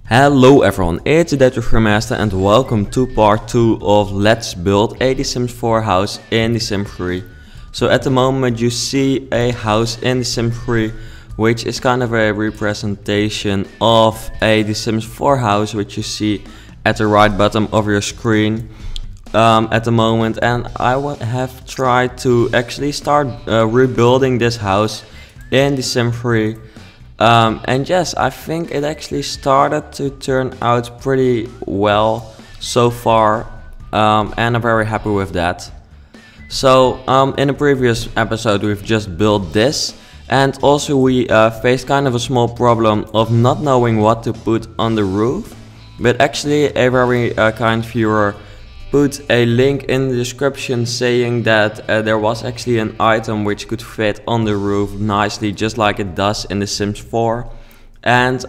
Hello everyone, it's Master and welcome to part 2 of Let's Build a The Sims 4 house in The Sims 3. So at the moment you see a house in The Sims 3 which is kind of a representation of a The Sims 4 house which you see at the right bottom of your screen at the moment, and I have tried to actually start rebuilding this house in The Sims 3. And yes, I think it actually started to turn out pretty well so far, and I'm very happy with that. So in the previous episode we've just built this, and also we faced kind of a small problem of not knowing what to put on the roof, but actually a very kind viewer put a link in the description saying that there was actually an item which could fit on the roof nicely, just like it does in The Sims 4. And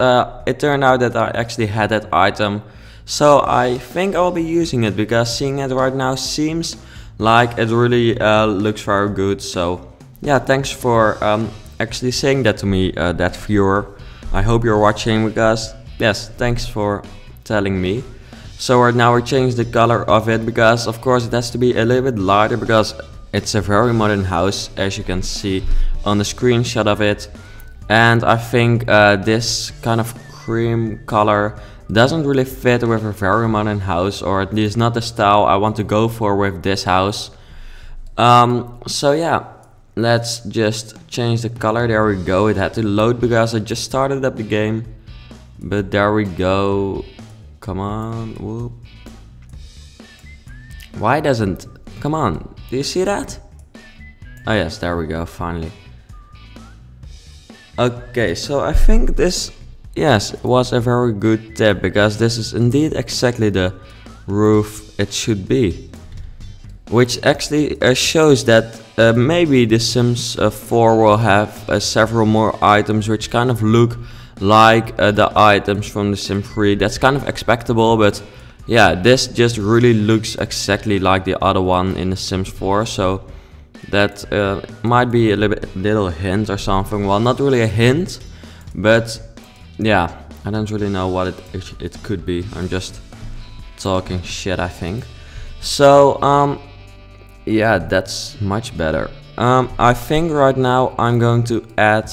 it turned out that I actually had that item, so I think I'll be using it, because seeing it right now seems like it really looks very good. So yeah, thanks for actually saying that to me, that viewer. I hope you're watching, because yes, thanks for telling me. So right now we changed the color of it, because of course it has to be a little bit lighter, because it's a very modern house, as you can see on the screenshot of it. And I think this kind of cream color doesn't really fit with a very modern house, or at least not the style I want to go for with this house. So yeah, let's just change the color. There we go. It had to load because I just started up the game, but there we go. Come on, whoop. Why doesn't... Come on, do you see that? Oh yes, there we go, finally. Okay, so I think this, yes, was a very good tip, because this is indeed exactly the roof it should be. Which actually shows that maybe The Sims 4 will have several more items which kind of look like the items from The Sims 3. That's kind of expectable, but yeah, this just really looks exactly like the other one in The Sims 4, so that might be a little hint or something. Well, not really a hint, but yeah, I don't really know what it could be. I'm just talking shit, I think. So yeah, that's much better. I think right now I'm going to add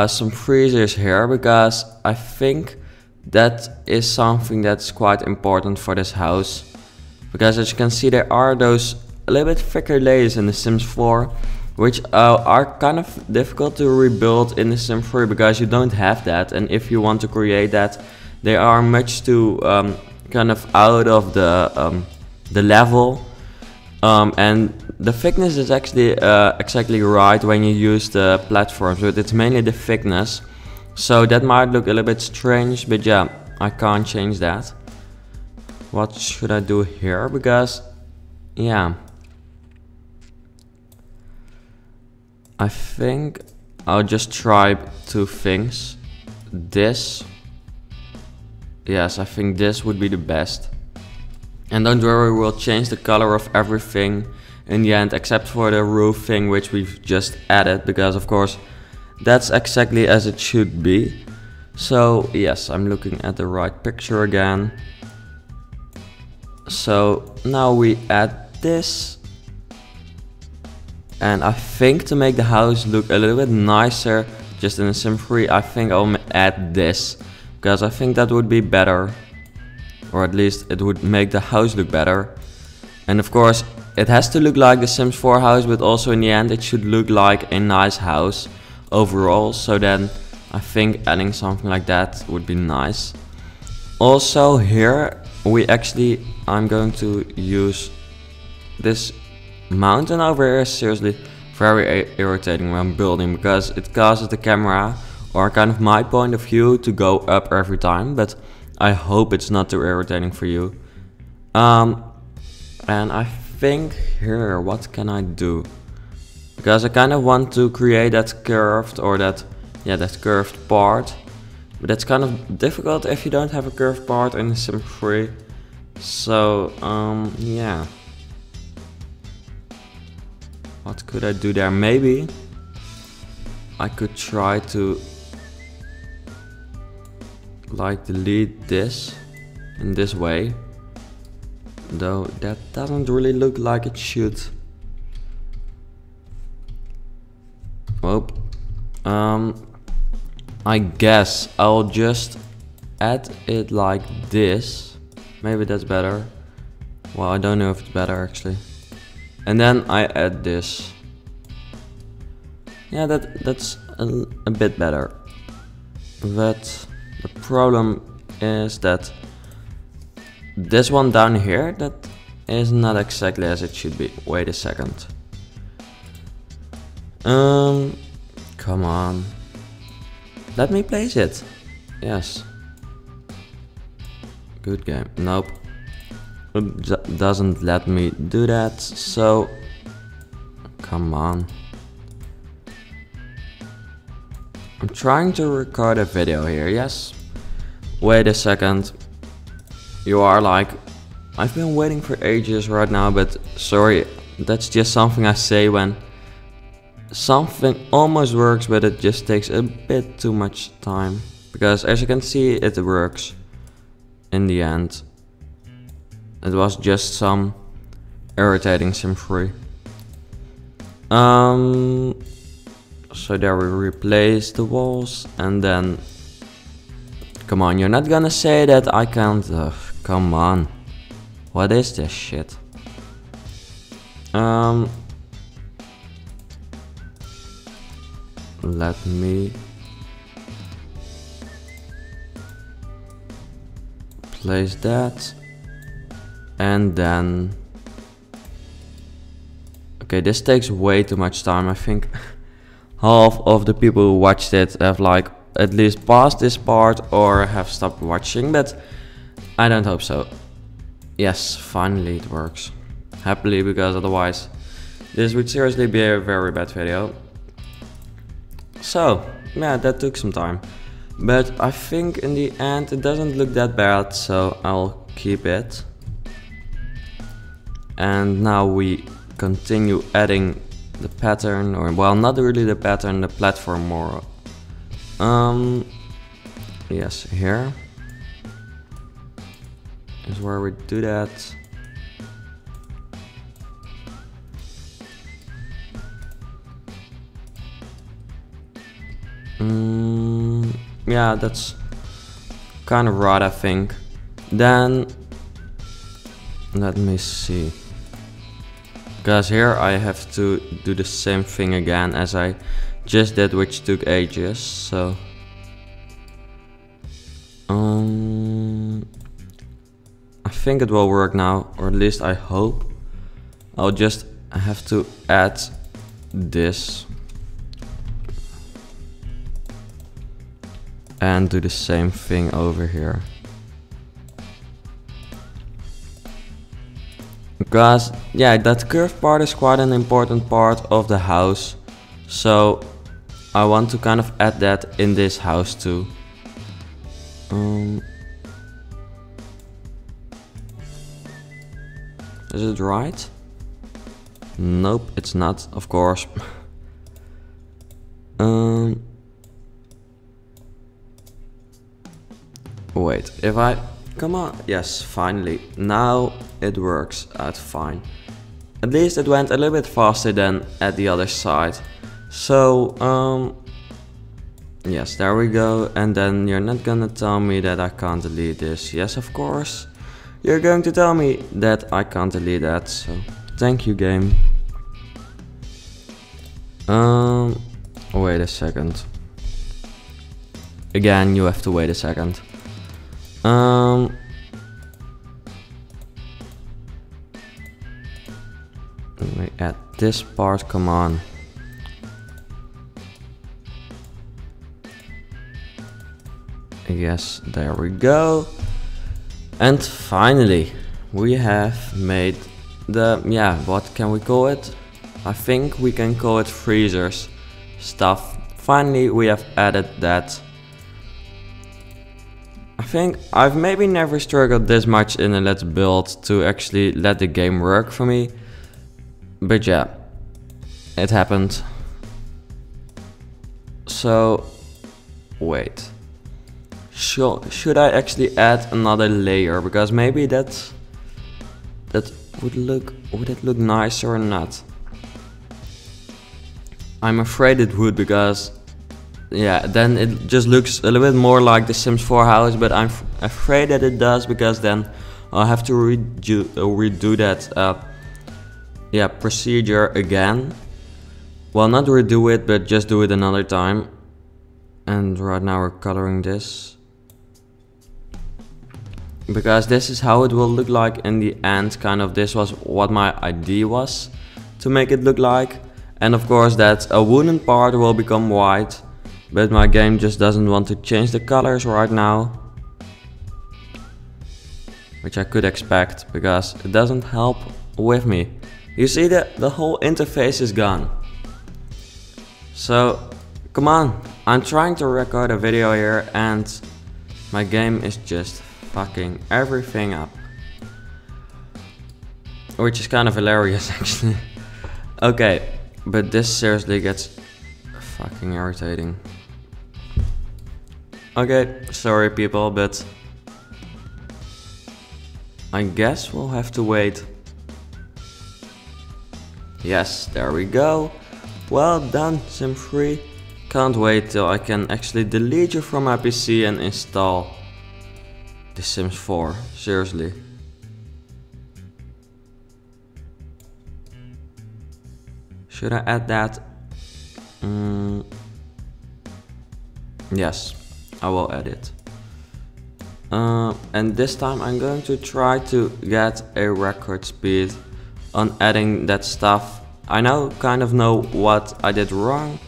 some freezers here, because I think that is something that's quite important for this house. Because as you can see, there are those a little bit thicker layers in The Sims 4, which are kind of difficult to rebuild in The Sims 3, because you don't have that, and if you want to create that, they are much too kind of out of the level. And the thickness is actually exactly right when you use the platforms, but it's mainly the thickness. So that might look a little bit strange, but yeah, I can't change that. What should I do here? Because, yeah, I think I'll just try two things. This, yes, I think this would be the best. And don't worry, we'll change the color of everything in the end, except for the roof thing which we've just added, because of course that's exactly as it should be. So yes, I'm looking at the right picture again. So now we add this, and I think to make the house look a little bit nicer just in The Sims 3, I think I'll add this, because I think that would be better. Or at least it would make the house look better. And of course it has to look like the Sims 4 house, but also in the end it should look like a nice house overall. So then I think adding something like that would be nice. Also here I'm going to use this mountain over here. Is seriously very irritating when building, because it causes the camera, or kind of my point of view, to go up every time. But I hope it's not too irritating for you. And I think here, what can I do? Because I kind of want to create that curved, or that curved part. But that's kind of difficult if you don't have a curved part in The Sims 3. So, yeah. What could I do there? Maybe I could try to like delete this in this way, though that doesn't really look like it should. Well, I guess I'll just add it like this. Maybe that's better. Well, I don't know if it's better actually. And then I add this. Yeah, that's a bit better. But the problem is that this one down here, that is not exactly as it should be. Wait a second. Come on. Let me place it. Yes. Good game. Nope. It doesn't let me do that, so come on. I'm trying to record a video here, yes. Wait a second. You are like, I've been waiting for ages right now, but sorry, that's just something I say when something almost works, but it just takes a bit too much time. Because as you can see, it works in the end. It was just some irritating Sim3. So there we replace the walls, and then come on, you're not gonna say that I can't. Come on, what is this shit? Let me place that, and then okay, this takes way too much time. I think half of the people who watched it have like at least passed this part or have stopped watching, but I don't hope so. Yes, finally it works. Happily, because otherwise this would seriously be a very bad video. So yeah, that took some time, but I think in the end it doesn't look that bad, so I'll keep it. And now we continue adding the pattern, or well, not really the pattern, the platform more. Yes, here is where we do that. Yeah, that's kind of right, I think. Then let me see. Because here I have to do the same thing again as I just did, which took ages, so I think it will work now, or at least I hope. I'll just have to add this and do the same thing over here. Because yeah, that curved part is quite an important part of the house, so I want to kind of add that in this house too. Is it right? Nope, it's not, of course. Wait, if I come on, yes, finally, now it works out fine. At least it went a little bit faster than at the other side. So, yes, there we go. And then you're not gonna tell me that I can't delete this. Yes, of course. You're going to tell me that I can't delete that. So, thank you, game. Wait a second. Again, you have to wait a second. Let me add this part, come on. Yes, there we go. And finally, we have made the, yeah, what can we call it? I think we can call it freezers stuff. Finally, we have added that. I think I've maybe never struggled this much in a Let's Build to actually let the game work for me. But yeah, it happened. So, wait. should I actually add another layer? Because maybe that would it look nicer or not? I'm afraid it would, because yeah, then it just looks a little bit more like the Sims 4 house, but I'm afraid that it does, because then I'll have to redo that yeah, procedure again. Well, not redo it, but just do it another time. And right now we're coloring this, because this is how it will look like in the end. Kind of, this was what my idea was to make it look like. And of course that a wooden part will become white, but my game just doesn't want to change the colors right now, which I could expect, because it doesn't help with me. You see that the whole interface is gone. So come on, I'm trying to record a video here and my game is just fucking everything up, which is kind of hilarious actually. Okay, but this seriously gets fucking irritating. Okay, sorry people, but I guess we'll have to wait. Yes, there we go. Well done, Sim 3. Can't wait till I can actually delete you from my PC and install The Sims 4. Seriously. Should I add that? Yes, I will add it. And this time I'm going to try to get a record speed on adding that stuff. I kind of know what I did wrong.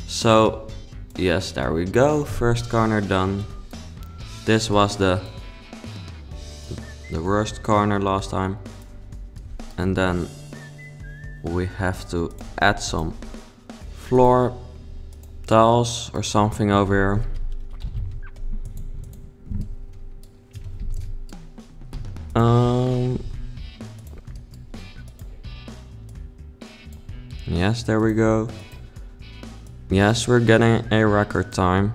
So yes, there we go. First corner done. This was the worst corner last time. And then we have to add some floor tiles or something over here. Yes, there we go. Yes, we're getting a record time.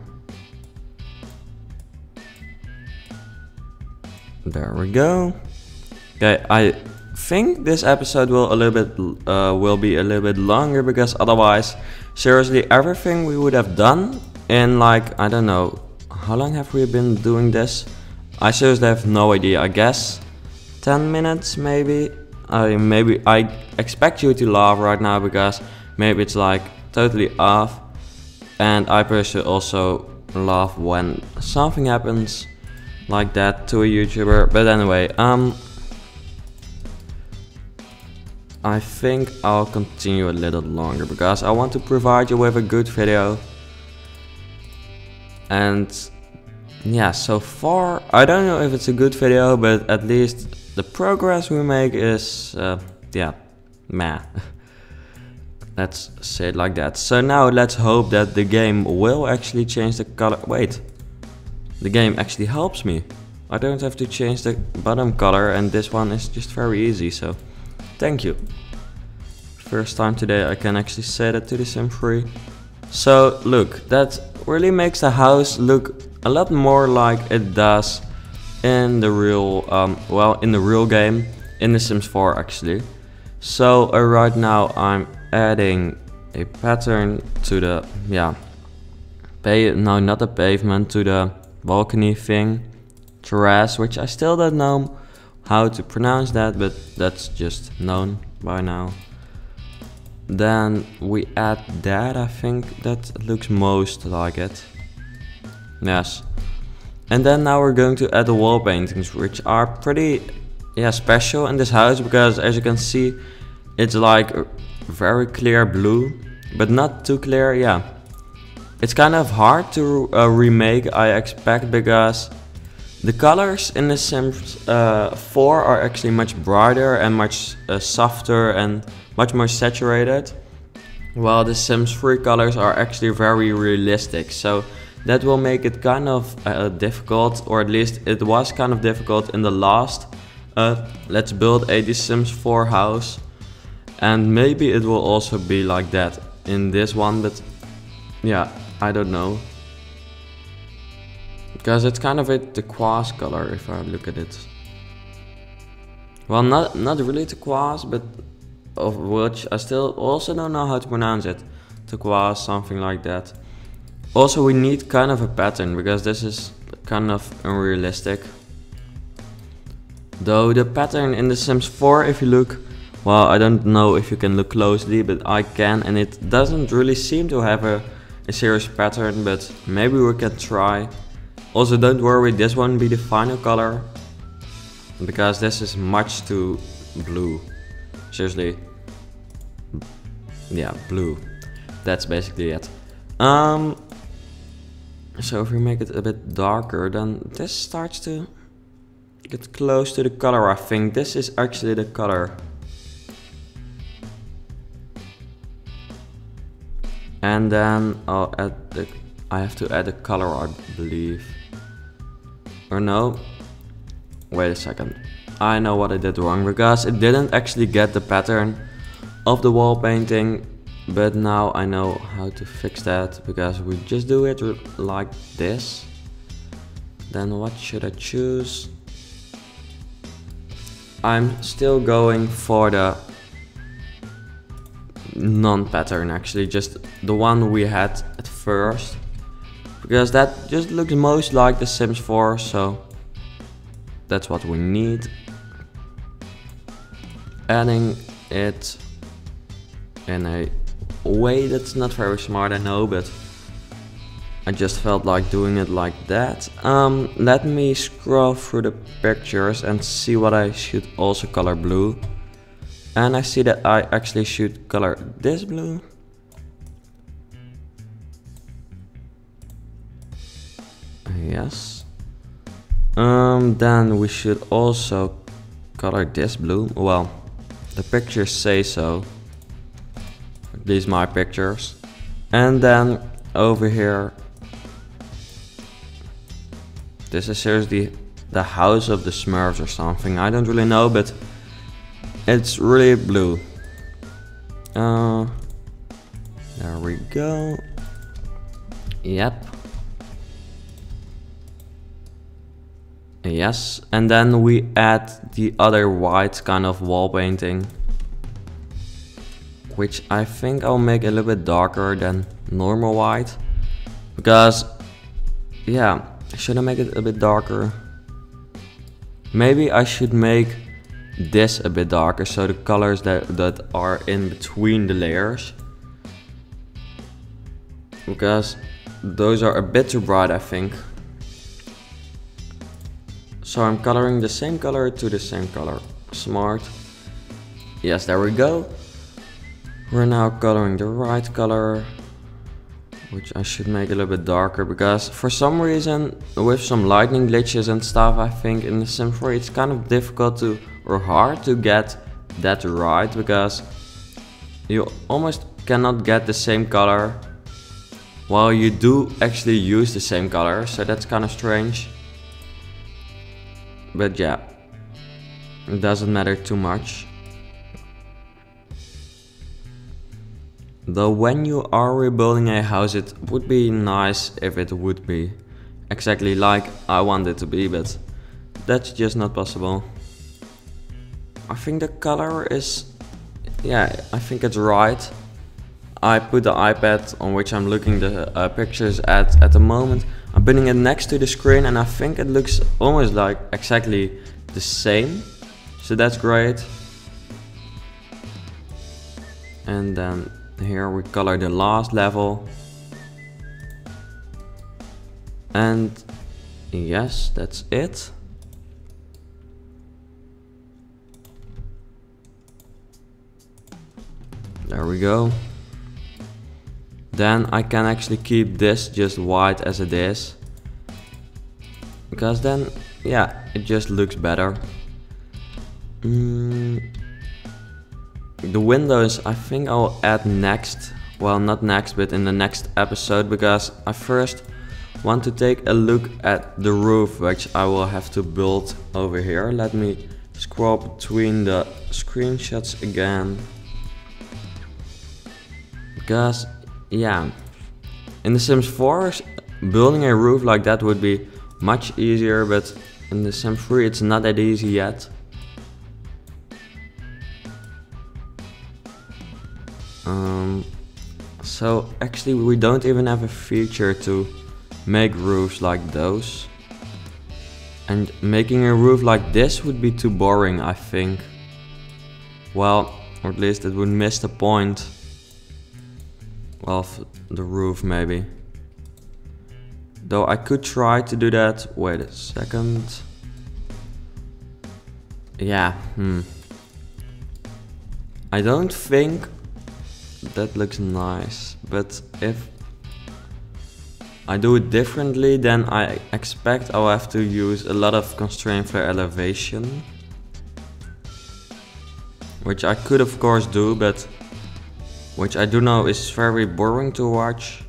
There we go. Okay, I think this episode will be a little bit longer, because otherwise, seriously, everything we would have done in, like, I don't know, how long have we been doing this? I seriously have no idea. I guess 10 minutes maybe. Maybe I expect you to laugh right now, because maybe it's like totally off, and I personally also laugh when something happens like that to a YouTuber. But anyway, I think I'll continue a little longer, because I want to provide you with a good video. And yeah, so far I don't know if it's a good video, but at least the progress we make is yeah, meh. Let's say it like that. So now let's hope that the game will actually change the color. Wait, the game actually helps me. I don't have to change the bottom color, and this one is just very easy, so thank you. First time today I can actually say that to the Sim 3. So look, that really makes the house look a lot more like it does in the real, in the real game, in the Sims 4 actually. So right now I'm adding a pattern to the, no, not the pavement, to the balcony thing, terrace, which I still don't know how to pronounce that, but that's just known by now. Then we add that. I think that looks most like it. Yes. And then now we're going to add the wall paintings, which are pretty special in this house, because as you can see, it's like a very clear blue, but not too clear. Yeah, it's kind of hard to remake, I expect, because the colors in the Sims 4 are actually much brighter and much softer and much more saturated, while the Sims 3 colors are actually very realistic. So that will make it kind of difficult, or at least it was kind of difficult in the last Let's Build a The Sims 4 house. And maybe it will also be like that in this one, but yeah, I don't know. Because it's kind of a turquoise color if I look at it. Well, not really turquoise, but of which I still also don't know how to pronounce it. Turquoise, something like that. Also, we need kind of a pattern because this is kind of unrealistic. Though the pattern in The Sims 4, if you look, well, I don't know if you can look closely, but I can, and it doesn't really seem to have a serious pattern, but maybe we can try. Also, don't worry, this won't be the final color, because this is much too blue. Seriously. Yeah, blue. That's basically it. So if we make it a bit darker, then this starts to get close to the color. I think this is actually the color. And then I'll add I have to add a color, I believe. Or no? Wait a second. I know what I did wrong, because it didn't actually get the pattern of the wall painting. But now I know how to fix that, because we just do it like this. Then what should I choose? I'm still going for the non-pattern, actually, just the one we had at first, because that just looks most like The Sims 4, so that's what we need. Adding it in a way that's not very smart, I know, but I just felt like doing it like that. Let me scroll through the pictures and see what I should also color blue. And I see that I actually should color this blue. Yes. Then we should also color this blue. Well, the pictures say so. At least my pictures. And then over here, this is seriously the house of the Smurfs or something. I don't really know, but it's really blue. There we go. Yep. Yes, and then we add the other white kind of wall painting, which I think I'll make a little bit darker than normal white, because yeah, should I make it a bit darker? Maybe I should make this a bit darker, so the colors that are in between the layers, because those are a bit too bright, I think. So I'm coloring the same color to the same color. Smart. Yes, there we go. We're now coloring the right color, which I should make a little bit darker, because for some reason with some lightning glitches and stuff, I think in the Sims 4 it's kind of difficult to, or hard to get that right, because you almost cannot get the same color while you do actually use the same color, so that's kind of strange. But yeah, it doesn't matter too much. Though when you are rebuilding a house, it would be nice if it would be exactly like I want it to be, but that's just not possible. I think the color is, yeah, I think it's right. I put the iPad on which I'm looking the pictures at the moment. I'm putting it next to the screen, and I think it looks almost like exactly the same. So that's great. And then here we color the last level. And yes, that's it. There we go. Then I can actually keep this just white as it is, because then, yeah, it just looks better. The windows I think I'll add next. Well, not next, but in the next episode, because I first want to take a look at the roof, which I will have to build over here. Let me scroll between the screenshots again, because yeah, in The Sims 4, building a roof like that would be much easier, but in The Sims 3 it's not that easy yet. So actually we don't even have a feature to make roofs like those. And making a roof like this would be too boring, I think. Well, or at least it would miss the point of the roof maybe. Though I could try to do that. Wait a second. Yeah, I don't think that looks nice, but if I do it differently, then I expect I'll have to use a lot of constraint flare elevation, which I could of course do, but which I do know is very boring to watch.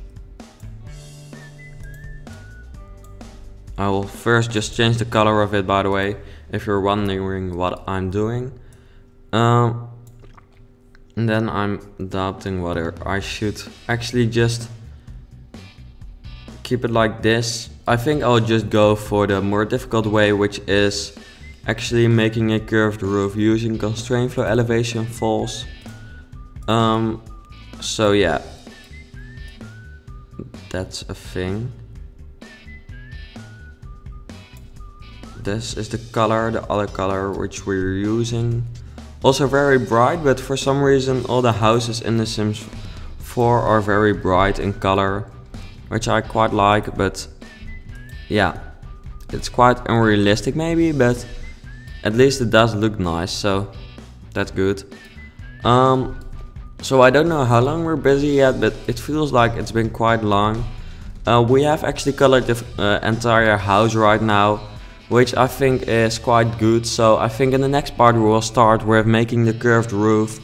I will first just change the color of it, by the way, if you're wondering what I'm doing. And then I'm doubting whether I should actually just keep it like this. I think I'll just go for the more difficult way, which is actually making a curved roof using constraint flow elevation falls. So yeah, that's a thing. This is the color, the other color which we're using. Also very bright, but for some reason all the houses in The Sims 4 are very bright in color, which I quite like, but yeah, it's quite unrealistic maybe, but at least it does look nice, so that's good. So I don't know how long we're busy yet, but it feels like it's been quite long. We have actually colored the entire house right now, which I think is quite good. So I think in the next part we will start with making the curved roof,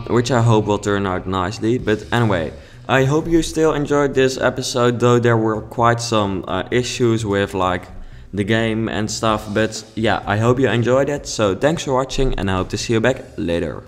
which I hope will turn out nicely. But anyway, I hope you still enjoyed this episode, though there were quite some issues with like the game and stuff. But yeah, I hope you enjoyed it. So thanks for watching, and I hope to see you back later.